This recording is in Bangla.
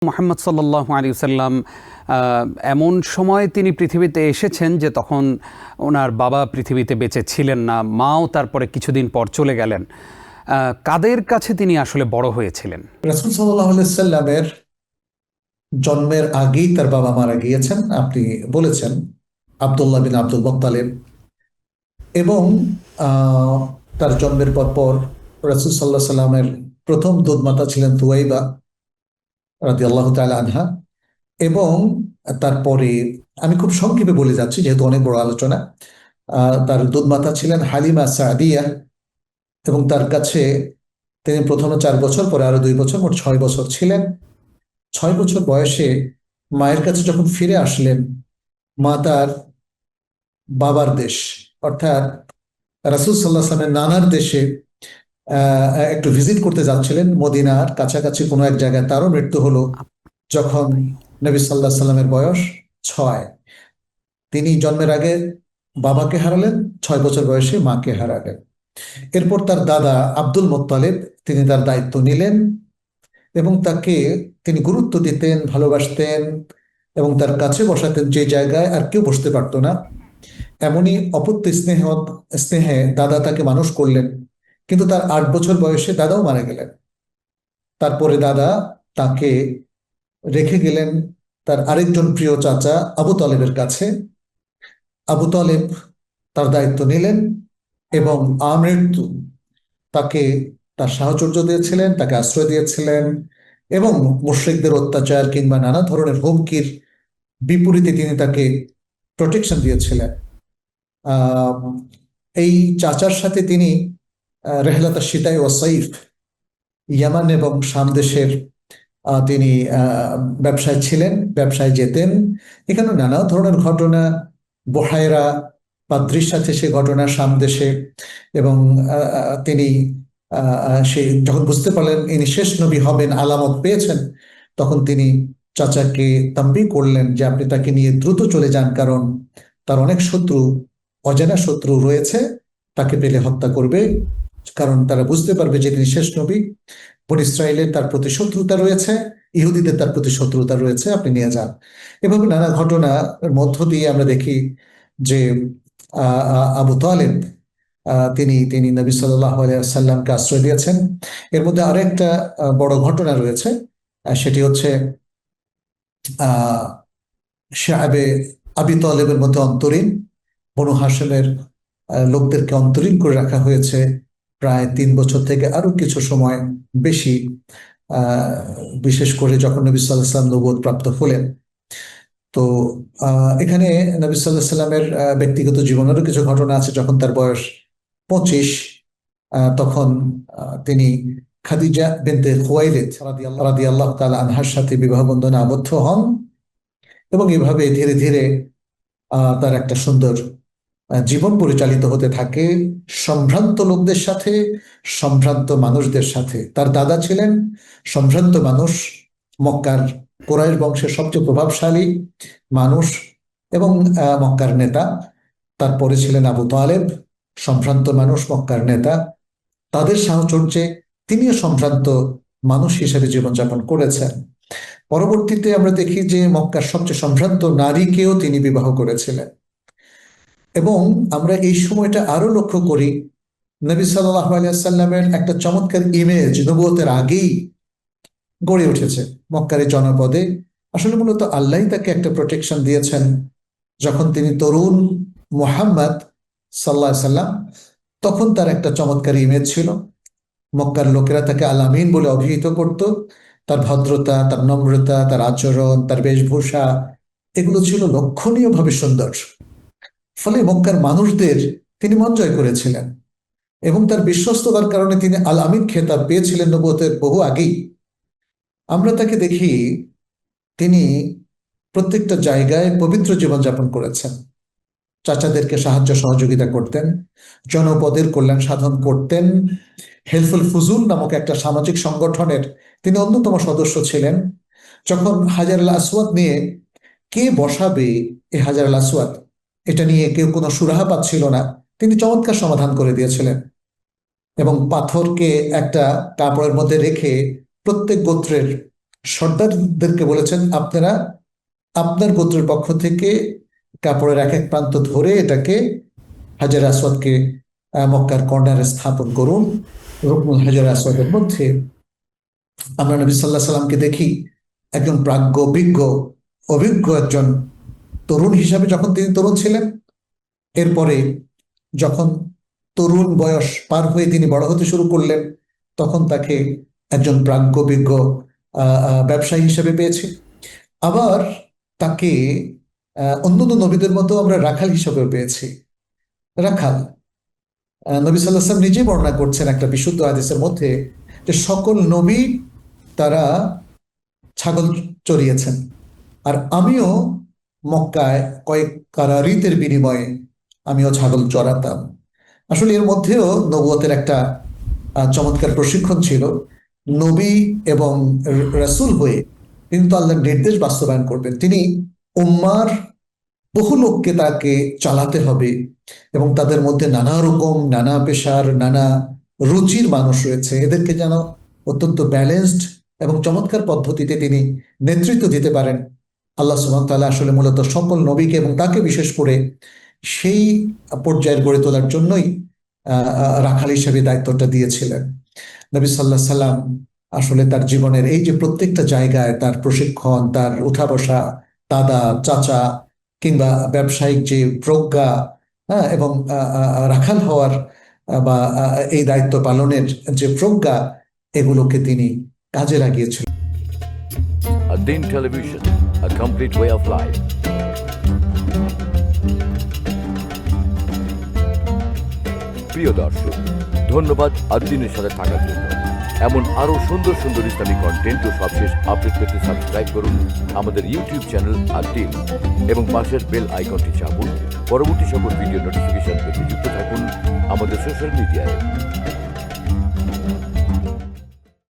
মুহাম্মদ সাল্লাল্লাহু আলাইহি ওয়াসাল্লাম এমন সময় তিনি পৃথিবীতে এসেছেন যে তখন ওনার বাবা পৃথিবীতে বেঁচে ছিলেন না, মাও তারপরে কিছুদিন পর চলে গেলেন। কাদের কাছে তিনি আসলে বড় হয়েছিলেন? রাসূল সাল্লাল্লাহু আলাইহি সাল্লামের জন্মের আগেই তার বাবা মারা গিয়েছেন, আপনি বলেছেন, আব্দুল্লাহ বিন আব্দুল মুত্তালিব। এবং আহ, তার জন্মের পর রাসূল সাল্লাল্লাহু আলাইহি সাল্লামের প্রথম দুধমাতা ছিলেন তুয়াইবা রাদিয়াল্লাহু তাআলা আনহা। এবং তারপরে আমি খুব সংক্ষেপে বলে যাচ্ছি যেহেতু অনেক বড় আলোচনা। তার দুধমাতা ছিলেন হালিমা সাদিয়া, এবং তার কাছে তিনি প্রথমে 4 বছর, পরে আরো 2 বছর, মোট 6 বছর ছিলেন। 6 বছর বয়সে মায়ের কাছে যখন ফিরে আসলেন, মা তার বাবার দেশ অর্থাৎ রাসূল সাল্লাল্লাহু আলাইহি ওয়াসাল্লামের নানার দেশে একটু ভিজিট করতে যাচ্ছিলেন। মদিনার কাছাকাছি কোনো এক জায়গায় তারও মৃত্যু হলো যখন নবী সাল্লাল্লাহু আলাইহি সাল্লামের বয়স 6। তিনি জন্মের আগে বাবাকে হারালেন, 6 বছর বয়সে মাকে হারালেন। এরপর তার দাদা আব্দুল মুত্তালিব তিনি তার দায়িত্ব নিলেন এবং তাকে তিনি গুরুত্ব দিতেন, ভালোবাসতেন এবং তার কাছে বসাতেন যে জায়গায় আর কেউ বসতে পারতো না। এমনই অপত্য স্নেহে দাদা তাকে মানুষ করলেন। কিন্তু তার 8 বছর বয়সে দাদাও মারা গেলেন। তারপরে দাদা তাকে রেখে গেলেন তার আরেকজন প্রিয় চাচা আবু তালেবের কাছে। আবু তালেব তার দায়িত্ব নিলেন এবং আমৃত্যু তাকে তার সাহচর্য দিয়েছিলেন, তাকে আশ্রয় দিয়েছিলেন এবং মুশরিকদের অত্যাচার কিংবা নানা ধরনের হুমকির বিপরীতে তিনি তাকে প্রোটেকশন দিয়েছিলেন। আহ এই চাচার সাথে তিনি রেহলাতা সিতাই ও সাইফ, ইয়ামান এবং শাম দেশের তিনি ব্যবসায় ছিলেন, ব্যবসায় যেতেন। এখানে নানা ধরনের ঘটনা, বহায়রা পাদ্রির সাথে সে ঘটনা শাম দেশে। এবং তিনি সে যখন বুঝতে পারলেন ইনি শেষ নবী হবেন, আলামত পেয়েছেন, তখন তিনি চাচাকে তাম্বি করলেন যে আপনি তাকে নিয়ে দ্রুত চলে যান, কারণ তার অনেক শত্রু, অজানা শত্রু রয়েছে, তাকে পেলে হত্যা করবে, কারণ তারা বুঝতে পারবে যে তিনি শেষ নবী। বনী ইসরায়েলের তার প্রতি শত্রুতা রয়েছে, ইহুদিদের তার প্রতি শত্রুতা রয়েছে, আপনি নিয়ে যান। এভাবে নানা ঘটনার মধ্য দিয়ে আমরা দেখি যে আবু তালেব তিনি তিনি নবী সাল্লাল্লাহু আলাইহি ওয়াসাল্লামকে আশ্রয় দিয়েছেন। এর মধ্যে আরেকটা বড় ঘটনা রয়েছে, সেটি হচ্ছে আহ শাবে আবি তালেবের মধ্যে অন্তরীণ, বনু হাশেমের লোকদেরকে অন্তরীণ করে রাখা হয়েছে প্রায় 3 বছর থেকে আরো কিছু সময় বেশি, আহ বিশেষ করে যখন নবী সাল্লাল্লাহু আলাইহি ওয়াসাল্লাম নবুয়ত প্রাপ্ত হলেন। তো এখানে নবী সাল্লাল্লাহু আলাইহি ওয়াসাল্লামের ব্যক্তিগত জীবনেরও কিছু ঘটনা আছে। যখন তার বয়স 25, তখন তিনি খাদিজা বিনতে খুয়াইলিদ রাদিয়াল্লাহু তাআলা আনহার সাথে বিবাহ বন্ধনে আবদ্ধ হন এবং এভাবে ধীরে ধীরে তার একটা সুন্দর জীবন পরিচালিত হতে থাকে সম্ভ্রান্ত লোকদের সাথে, সম্ভ্রান্ত মানুষদের সাথে। তার দাদা ছিলেন সম্ভ্রান্ত মানুষ, মক্কার কুরাইশ বংশের সবচেয়ে প্রভাবশালী মানুষ এবং মক্কার নেতা। তারপরে ছিলেন আবু তালেব, সম্ভ্রান্ত মানুষ, মক্কার নেতা। তাদের সাহচর্যে তিনিও সম্ভ্রান্ত মানুষ হিসেবে জীবনযাপন করেছেন। পরবর্তীতে আমরা দেখি যে মক্কার সবচেয়ে সম্ভ্রান্ত নারীকেও তিনি বিবাহ করেছিলেন। এবং আমরা এই সময়টা আরো লক্ষ্য করি, নবী সাল্লাল্লাহু আলাইহি ওয়াসাল্লামের একটা চমৎকার ইমেজ নবুয়তের আগেই গড়ে উঠেছে মক্কার জনপদে। আসলে মূলত আল্লাহ তাকে একটা প্রোটেকশন দিয়েছেন। যখন তিনি তরুণ মুহাম্মদ সাল্লাল্লাহু আলাইহি সাল্লাম, তখন তার একটা চমৎকার ইমেজ ছিল। মক্কার লোকেরা তাকে আল আমিন বলে অভিহিত করত। তার ভদ্রতা, তার নম্রতা, তার আচরণ, তার বেশভূষা, এগুলো ছিল লক্ষণীয়ভাবে সুন্দর। ফলে মক্কার মানুষদের তিনি মন জয় করেছিলেন এবং তার বিশ্বস্ততার কারণে তিনি আল আমিন খেতাব পেয়েছিলেন নবুয়তের বহু আগেই। আমরা তাকে দেখি তিনি প্রত্যেকটা জায়গায় পবিত্র জীবনযাপন করেছেন, চাচাদেরকে সাহায্য সহযোগিতা করতেন, জনপদের কল্যাণ সাধন করতেন। হেলফুল ফুজুল নামক একটা সামাজিক সংগঠনের তিনি অন্যতম সদস্য ছিলেন। যখন হাজার আল আসওয়াদ নিয়ে কে বসাবে এই হাজার আল আসওয়াদ, এটা নিয়ে কেউ কোনো সুরাহা পাচ্ছিল না, তিনি চমৎকার সমাধান করে দিয়েছিলেন। এবং পাথরকে একটা কাপড়ের মধ্যে রেখে প্রত্যেক গোত্রের সর্দারদেরকে বলেছেন, আপনারা আপনার গোত্রের পক্ষ থেকে কাপড়ের এক এক প্রান্ত ধরে এটাকে হাজার আসওয়াদকে মক্কার কর্নারে স্থাপন করুন। রুকনুল হাজার আসওয়াদের মধ্যে আমরা নবী সাল্লাল্লাহু আলাইহি সাল্লামকে দেখি একজন প্রাজ্ঞ, অভিজ্ঞ একজন তরুণ হিসাবে, যখন তিনি তরুণ ছিলেন। এরপরে যখন তরুণ বয়স পার হয়ে তিনি বড় হতে শুরু করলেন, তখন তাকে একজন প্রাজ্ঞ, বিজ্ঞ ব্যবসায়ী হিসেবে পেয়েছি। আবার তাকে অন্যান্য নবীদের মতো আমরা রাখাল হিসেবে পেয়েছি। রাখাল, নবী সাল্লাল্লাহু আলাইহি ওয়াসাল্লাম নিজেই বর্ণনা করছেন একটা বিশুদ্ধ হাদিসের মধ্যে যে সকল নবী তারা ছাগল চড়িয়েছেন, আর আমিও মক্কায় কয়েক কারারিতের বিনিময়ে আমিও ছাগল চড়াতাম। আসলে এর মধ্যেও নবুয়তের একটা চমৎকার প্রশিক্ষণ ছিল। নবী এবং রাসূল হয়ে কিন্তু আল্লাহর নির্দেশ বাস্তবায়ন করবেন। তিনি উম্মার বহু লোককে তাকে চালাতে হবে, এবং তাদের মধ্যে নানা রকম, নানা পেশার, নানা রুচির মানুষ রয়েছে। এদেরকে যেন অত্যন্ত ব্যালেন্সড এবং চমৎকার পদ্ধতিতে তিনি নেতৃত্ব দিতে পারেন। আল্লাহ সুবহানাহু ওয়া তাআলা আসলে মূলত সকল নবীকে এবং তাকে বিশেষ করে সেই পর্যায়ের গড়ে তোলার জন্যই রাখাল হিসেবে দায়িত্বটা দিয়েছিলেন। নবী সাল্লাল্লাহু আলাইহি সাল্লাম আসলে তার জীবনের এই যে প্রত্যেকটা জায়গায় তার প্রশিক্ষণ, তার উঠা বসা, দাদা, চাচা, কিংবা ব্যবসায়িক যে প্রজ্ঞা, এবং রাখাল হওয়ার বা এই দায়িত্ব পালনের যে প্রজ্ঞা, এগুলোকে তিনি কাজে লাগিয়েছিলেন। Ad-Din Television, a complete way of life. প্রিয় দর্শক, ধন্যবাদ ad-Din-এর সাথে থাকার জন্য। এমন আরো সুন্দর সুন্দর ইসলামিক কন্টেন্ট ও সবশেষ আপডেট পেতে সাবস্ক্রাইব করুন আমাদের ইউটিউব চ্যানেল ad-Din এবং পাশের বেল আইকনটি চাপুন। পরবর্তী সকল ভিডিও নোটিফিকেশন পেতে যুক্ত থাকুন আমাদের সোশ্যাল মিডিয়ায়।